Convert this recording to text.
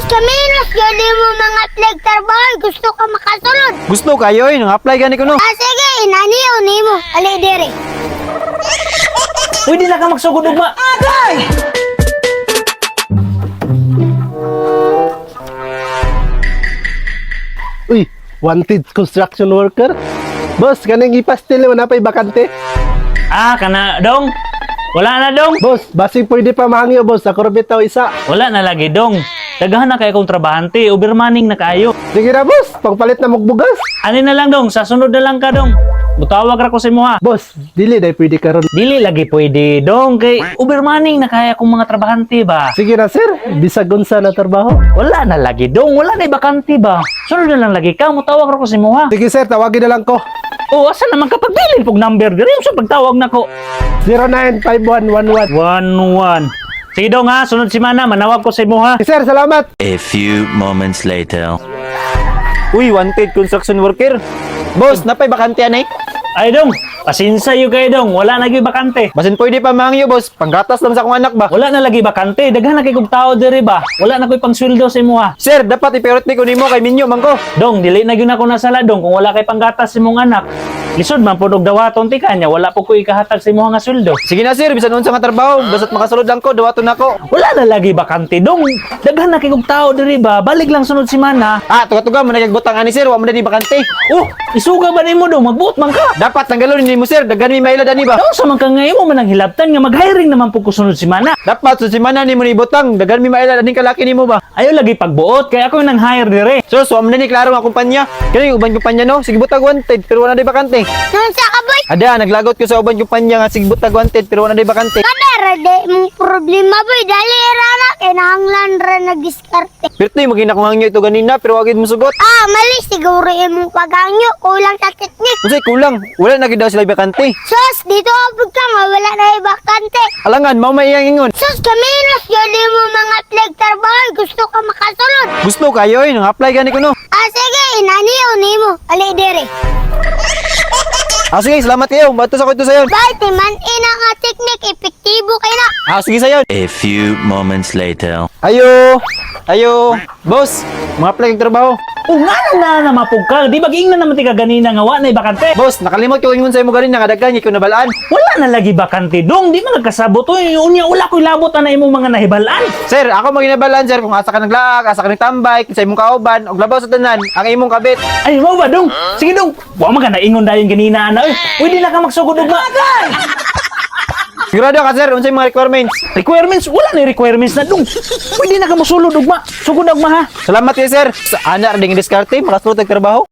Sus, kaminos, gani mo mga flag trabaho. Gusto ka makasulod. Gusto kayo, nang apply gani ko no. Sige, inaniyaw ni mo. Ali, dire. Uy, di na ka magsugod ugma. Agay! Uy, wanted construction worker. Boss, kanang ipastil mo na pa'y bakante. Ah, kana dong. Wala na dong. Boss, basi pwede pa mahangyo, boss. Ako rin bitaw isa. Wala na lagi dong. Daghan na kay akong trabahante, overmanning na kayo. Sige na, boss. Pangpalit na magbugas. Ani na lang dong, sa sunod na lang ka dong. Mutawag ra ko sa imo ha. Boss, dili na pwede karon. Dili lagi pwede dong kay overmanning na kaya akong mga trabahante ba. Sige na, sir. Bisag unsa na trabaho. Wala na lagi dong, wala na bakante ba. Sunod na lang lagi ka, mutawag ra ko sa imo ha. Sige, sir. Tawagin na lang ko. O asa naman kapag bilin pug number diri sa pagtawag nako. 095111. 11. Sige dong ha, sunod semana manawag ko sa imo ha. Sir, salamat. A few moments later. Uy, wanted construction worker. Boss, napay bakante anay. Ay dong, pasinsa yu kay dong, wala lagi bakante. Basin pwede pa mahangyo, boss. Panggatas lang sa akong anak ba. Wala na lagi bakante, daghan na kay kog tao diri ba. Wala na koy pangsweldo sa imo ha. Sir, dapat i-priority ko nimo kay minyo man ko. Dong, dili na gyud ako nasala dong kung wala kay panggatas sa imong anak. Lisod man pud og dawaton ti kanya, wala po ko ikahatag sa imong nga sweldo. Sige na, sir. Bisan unsa nga trabaho, basta't makasulod lang ko, dawaton ako. Wala na lagi bakante dong. Daghan na kay kog tao diri ba. Balik lang sunod semana. Ah, tuga-tuga mo nagbutang ani, sir. Wa mo na di bakante. Oh, isuga ba nimo dong magbuot man ka? Dapat tanggalon nimo, sir. Daghan mi mailad ani ba. Daw sa man ka ngayon mo man ang hilabtan nga mag-hiring naman po ko sunod semana. Dapat sa semana nimo ni butang, daghan mi mailad aning kalaki nimo ba. Ayaw lagi pagbuot kaya ako yung nang hire dire. So, wa mo na ni klaro nga kumpanya. Kani uban kumpanya no, sige butag wanted pero wala na di bakante. Nung sa kaboy, Ada, naglagot ko sa uban kumpanya nga sige butag wanted pero wala na di bakante. kadara de mong problema boy. Dali rana, kinahanglan ra nag-diskarte. Pirti mo ginakungangyo ito ganina pero wagid mo sugot. Mali siguro imong pagangyo. Kulang sa teknik. Unsay kulang, wala na gid daw sila bakante. Sus, dito abog ka nga, wala na ibakante. Alangan, mao may iyang ingon. Sus, kaminos, gani mo mga flag trabaho. Gusto ka makasulod. Gusto kayo nang apply gani ko no. Sige, inaniyaw ni mo. Ali, dire. Sige, salamat kayo. Bato sa ko ito sayon. Bye, timan ina nga teknik. Epektibo kayo na. Sige sayon. A few moments later. Ayo. Ayo. Boss, mga apply kang trabaho. O nga na mapug ka. Di baging na naman ti ka ganina nga wa na bakante. Boss, nakalimot ko ingon sa imo ganina nga daghan ko nabalaan. Wala na lagi bakante dong. Di man nagkasabot o unya ula ko'y labot na imong mga nahibalaan. Sir, ako maginabalaan sir kung asa ka naglaak, asa ka nagtambay, sa imong kauban, og labaw sa tanan, ang imong kabit. Ay mo ba dong? Sige dong. Wa man ka na ingon dayon ganina ana. Uy, di na ka magsugod ugma. Sigurado ka sir, unsay mga requirements? Requirements, wala na requirements na dong. Uy, di na ka mosulod ugma. Sugod ugma ha. Salamat kayo sir. Sa ana ring diskarte, makasulod og trabaho.